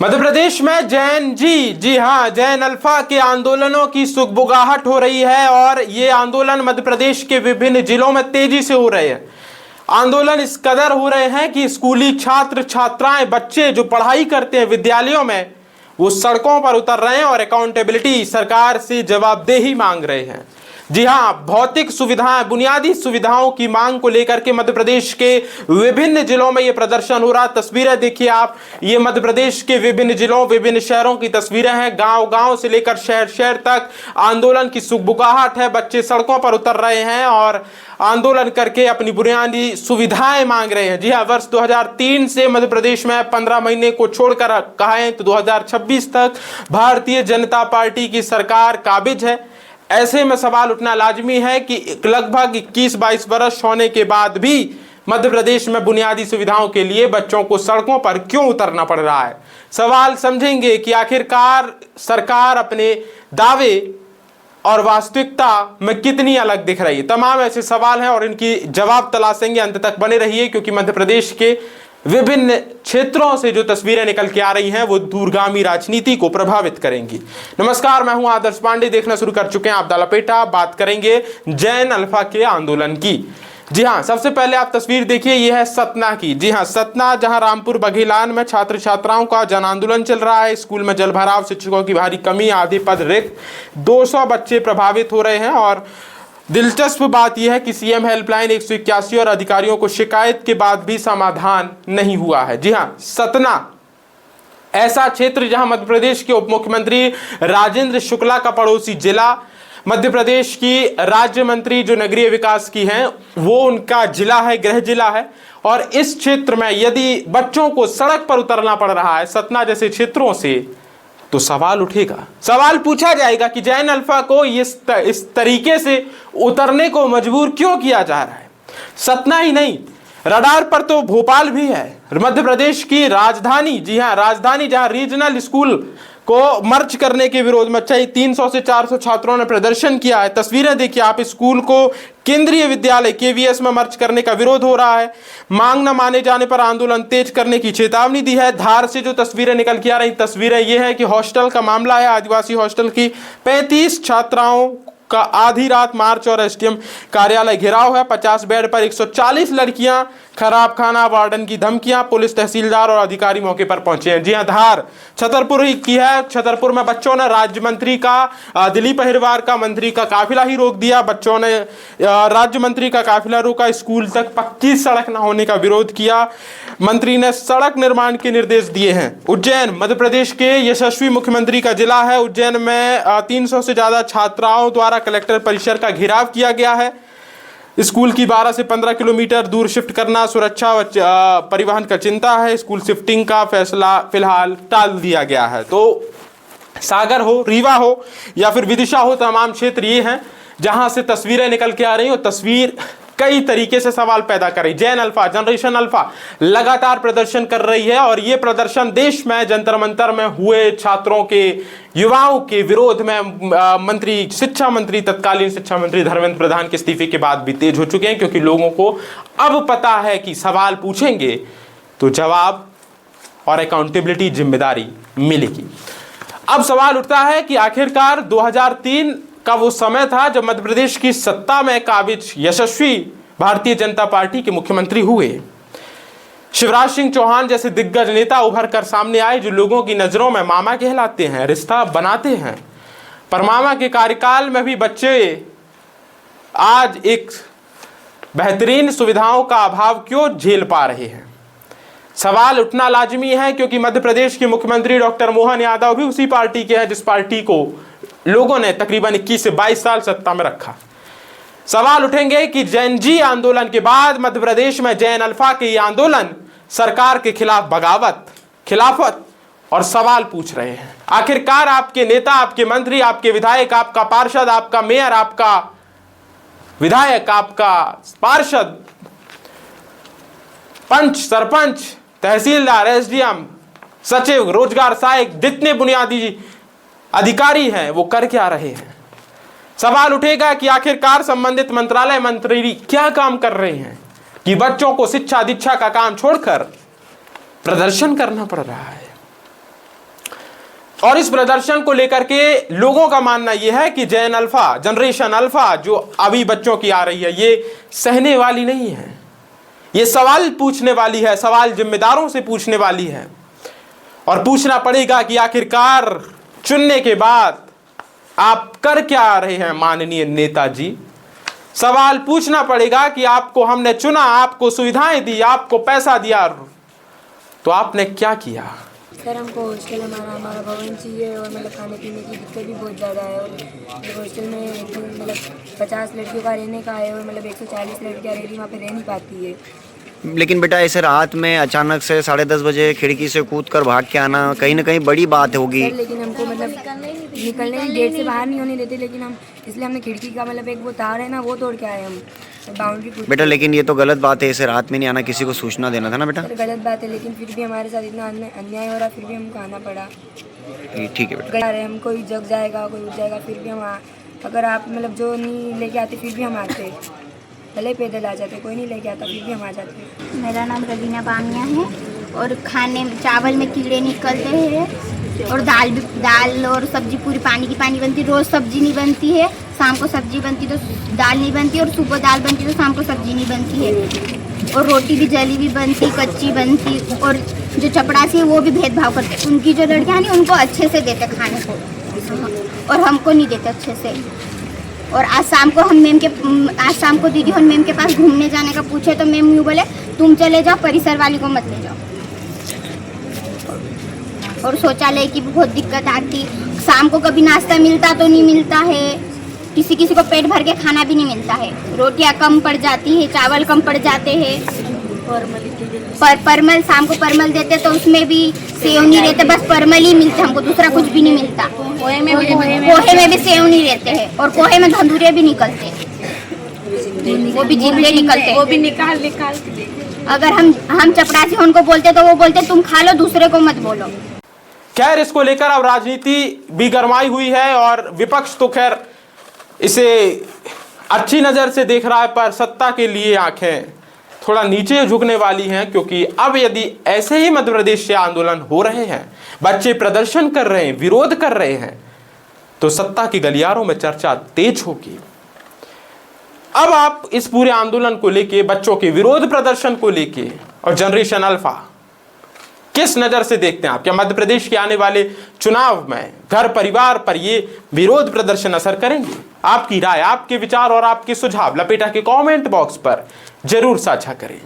मध्य प्रदेश में जी हाँ, जैन अल्फा के आंदोलनों की सुगबुगाहट हो रही है और ये आंदोलन मध्य प्रदेश के विभिन्न जिलों में तेजी से हो रहे हैं। आंदोलन इस कदर हो रहे हैं कि स्कूली छात्र छात्राएं, बच्चे जो पढ़ाई करते हैं विद्यालयों में, वो सड़कों पर उतर रहे हैं और अकाउंटेबिलिटी, सरकार से जवाबदेही मांग रहे हैं। जी हाँ, भौतिक सुविधाएं, बुनियादी सुविधाओं की मांग को लेकर के मध्य प्रदेश के विभिन्न जिलों में ये प्रदर्शन हो रहा। तस्वीरें देखिए आप, ये मध्य प्रदेश के विभिन्न जिलों, विभिन्न शहरों की तस्वीरें हैं। गांव गांव से लेकर शहर शहर तक आंदोलन की सुगबुगाहट है। बच्चे सड़कों पर उतर रहे हैं और आंदोलन करके अपनी बुनियादी सुविधाएं मांग रहे हैं। जी हाँ, वर्ष 2003 से मध्य प्रदेश में 15 महीने को छोड़कर कहें तो 2026 तक भारतीय जनता पार्टी की सरकार काबिज है। ऐसे में सवाल उठना लाजमी है कि लगभग 21-22 वर्ष होने के बाद भी मध्य प्रदेश में बुनियादी सुविधाओं के लिए बच्चों को सड़कों पर क्यों उतरना पड़ रहा है। सवाल समझेंगे कि आखिरकार सरकार अपने दावे और वास्तविकता में कितनी अलग दिख रही है। तमाम ऐसे सवाल हैं और इनकी जवाब तलाशेंगे। अंत तक बने रहिए, क्योंकि मध्य प्रदेश के विभिन्न क्षेत्रों से जो तस्वीरें निकल के आ रही हैं वो दूरगामी राजनीति को प्रभावित करेंगी। नमस्कार, मैं हूं आदर्श पांडे। देखना शुरू कर चुके हैं आप द लपेटा। बात करेंगे जैन अल्फा के आंदोलन की। जी हां, सबसे पहले आप तस्वीर देखिए, यह है सतना की। जी हां, सतना, जहां रामपुर बघेलान में छात्र छात्राओं का जन आंदोलन चल रहा है। स्कूल में जलभराव, शिक्षकों की भारी कमी, आधे पद रिक्त, 200 बच्चे प्रभावित हो रहे हैं। और दिलचस्प बात यह है कि सीएम हेल्पलाइन 181 और अधिकारियों को शिकायत के बाद भी समाधान नहीं हुआ है। जी हां, सतना ऐसा क्षेत्र जहां मध्य प्रदेश के उप मुख्यमंत्री राजेंद्र शुक्ला का पड़ोसी जिला, मध्य प्रदेश की राज्य मंत्री जो नगरीय विकास की हैं, वो उनका जिला है, गृह जिला है। और इस क्षेत्र में यदि बच्चों को सड़क पर उतरना पड़ रहा है सतना जैसे क्षेत्रों से, तो सवाल उठेगा, सवाल पूछा जाएगा कि जैन अल्फा को इस तरीके से उतरने को मजबूर क्यों किया जा रहा है। सतना ही नहीं, रडार पर तो भोपाल भी है, मध्य प्रदेश की राजधानी। जी हां, राजधानी, जहां रीजनल स्कूल को मर्ज करने के विरोध में 300 से 400 छात्रों ने प्रदर्शन किया है। तस्वीरें देखिए आप, स्कूल को केंद्रीय विद्यालय केवीएस में मर्ज करने का विरोध हो रहा है। मांग न माने जाने पर आंदोलन तेज करने की चेतावनी दी है। धार से जो तस्वीरें निकल के आ रही, तस्वीरें ये है कि हॉस्टल का मामला है। आदिवासी हॉस्टल की 35 छात्राओं का आधी रात मार्च और एसडीएम कार्यालय घेराव है। 50 बेड पर 140 लड़कियां, खराब खाना, वार्डन की धमकियां, पुलिस, तहसीलदार और अधिकारी मौके पर पहुंचे हैं। जी हां, धार छतरपुर ही की है। छतरपुर में बच्चों ने राज्य मंत्री का, दिलीप अहिरवार का मंत्री का काफिला ही रोक दिया। बच्चों ने राज्य मंत्री का काफिला रोका, स्कूल तक पक्की सड़क न होने का विरोध किया। मंत्री ने सड़क निर्माण के निर्देश दिए हैं। उज्जैन, मध्य प्रदेश के यशस्वी मुख्यमंत्री का जिला है। उज्जैन में 300 से ज्यादा छात्राओं द्वारा कलेक्टर परिसर का घेराव किया गया है। स्कूल की 12 से 15 किलोमीटर दूर शिफ्ट करना सुरक्षा व परिवहन का चिंता है। स्कूल शिफ्टिंग का फैसला फिलहाल टाल दिया गया है। तो सागर हो, रीवा हो या फिर विदिशा हो, तमाम क्षेत्र ये हैं जहां से तस्वीरें निकल के आ रही हो। तस्वीर कई तरीके से सवाल पैदा कर रही। जैन अल्फा, जनरेशन अल्फा लगातार प्रदर्शन कर रही है और ये प्रदर्शन देश में जंतर मंतर में हुए छात्रों के, युवाओं के विरोध में शिक्षा मंत्री, तत्कालीन शिक्षा मंत्री धर्मेंद्र प्रधान के इस्तीफे के बाद भी तेज हो चुके हैं, क्योंकि लोगों को अब पता है कि सवाल पूछेंगे तो जवाब और अकाउंटेबिलिटी, जिम्मेदारी मिलेगी। अब सवाल उठता है कि आखिरकार 2003 का वो समय था जब मध्य प्रदेश की सत्ता में काबिज यशस्वी भारतीय जनता पार्टी के मुख्यमंत्री हुए। शिवराज सिंह चौहान जैसे दिग्गज नेता उभर कर सामने आए, जो लोगों की नजरों में मामा कहलाते हैं, रिश्ता बनाते हैं। पर मामा के कार्यकाल में भी बच्चे आज एक बेहतरीन सुविधाओं का अभाव क्यों झेल पा रहे हैं। सवाल उठना लाजमी है, क्योंकि मध्य प्रदेश के मुख्यमंत्री डॉक्टर मोहन यादव भी उसी पार्टी के हैं जिस पार्टी को लोगों ने तकरीबन 21 से 22 साल सत्ता में रखा। सवाल उठेंगे कि जैन जी आंदोलन के बाद मध्य प्रदेश में जैन अल्फा के ये आंदोलन सरकार के खिलाफ बगावत, खिलाफत और सवाल पूछ रहे हैं। आखिरकार आपके नेता, आपके मंत्री, आपके विधायक, आपका पार्षद, आपका मेयर, आपका विधायक, आपका पार्षद, पंच, सरपंच, तहसीलदार, एसडीएम, सचिव, रोजगार सहायक, जितने बुनियादी अधिकारी हैं वो कर क्या रहे हैं। सवाल उठेगा कि आखिरकार संबंधित मंत्रालय मंत्री क्या काम कर रहे हैं कि बच्चों को शिक्षा दीक्षा का काम छोड़कर प्रदर्शन करना पड़ रहा है। और इस प्रदर्शन को लेकर के लोगों का मानना यह है कि जेन अल्फा, जनरेशन अल्फा जो अभी बच्चों की आ रही है, ये सहने वाली नहीं है। ये सवाल पूछने वाली है, सवाल जिम्मेदारों से पूछने वाली है, और पूछना पड़ेगा कि आखिरकार चुनने के बाद आप कर क्या रहे हैं माननीय नेताजी। सवाल पूछना पड़ेगा कि आपको हमने चुना, आपको सुविधाएं दी, आपको पैसा दिया, तो आपने क्या किया। सर हमको हॉस्टल हमारा भवन चाहिए, और मतलब खाने पीने की दिक्कत भी बहुत ज़्यादा है। और हॉस्टल में मतलब 50 लड़कियों का रहने का है, और मतलब 140 लड़कियाँ रह रही वहाँ पे रह नहीं पाती है। लेकिन बेटा ऐसे रात में अचानक से 10:30 बजे खिड़की से कूद कर भाग के आना कहीं ना कहीं बड़ी बात होगी। सर लेकिन हमको मतलब निकलने गेट से बाहर नहीं होने देते, लेकिन हम इसलिए हमने खिड़की का मतलब एक वो तार है ना, वो तोड़ के आए हम बाउंड्री। बेटा लेकिन ये तो गलत बात है, ऐसे रात में नहीं आना, किसी को सूचना देना था ना बेटा। सर गलत बात है, लेकिन फिर भी हमारे साथ इतना अन्याय हो रहा, फिर भी हमको आना पड़ा। ठीक है बेटा। हम कोई जग जाएगा, कोई उठ जाएगा, फिर भी हम अगर आप मतलब जो नहीं लेके आते फिर भी हम आते, भले पैदल आ जाते, कोई नहीं लेके आता फिर भी हम आ जाते। मेरा नाम रवीना बानिया है, और खाने में चावल में कीड़े निकलते हैं, और दाल और सब्जी पूरी पानी की पानी बनती है। रोज़ सब्जी नहीं बनती है, शाम को सब्जी बनती तो दाल नहीं बनती, और सुबह दाल बनती तो शाम को सब्जी नहीं बनती है। और रोटी भी जली भी बनती, कच्ची बनती। और जो चपड़ासी है वो भी भेदभाव करते, उनकी जो लड़कियाँ नहीं उनको अच्छे से देते खाने को, और हमको नहीं देते अच्छे से। और आज शाम को दीदी और मैम के पास घूमने जाने का पूछे तो मैम यूँ बोले तुम चले जाओ, परिसर वाली को मत ले जाओ। और शौचालय की भी बहुत दिक्कत आती, शाम को कभी नाश्ता मिलता तो नहीं मिलता है, किसी को पेट भर के खाना भी नहीं मिलता है। रोटियां कम पड़ जाती है, चावल कम पड़ जाते हैं। परमल शाम को परमल देते तो उसमें भी सेव नहीं रहते, बस परमल ही मिलते हमको, दूसरा कुछ भी नहीं मिलता। पोहे में भी सेव नहीं रहते हैं, और पोहे में धंधुरे भी निकलते, वो भी जिबले निकलते, वो भी निकाल। अगर हम चपरासी उनको बोलते तो वो बोलते तुम खा लो, दूसरे को मत बोलो। खैर इसको लेकर अब राजनीति भी गरमाई हुई है, और विपक्ष तो खैर इसे अच्छी नजर से देख रहा है, पर सत्ता के लिए आंखें थोड़ा नीचे झुकने वाली हैं, क्योंकि अब यदि ऐसे ही मध्य प्रदेश से आंदोलन हो रहे हैं, बच्चे प्रदर्शन कर रहे हैं, विरोध कर रहे हैं, तो सत्ता की गलियारों में चर्चा तेज होगी। अब आप इस पूरे आंदोलन को लेके, बच्चों के विरोध प्रदर्शन को लेके और जनरेशन अल्फा किस नजर से देखते हैं आप? क्या मध्य प्रदेश के आने वाले चुनाव में घर परिवार पर ये विरोध प्रदर्शन असर करेंगे? आपकी राय, आपके विचार और आपके सुझाव लपेटा के कमेंट बॉक्स पर जरूर साझा करें।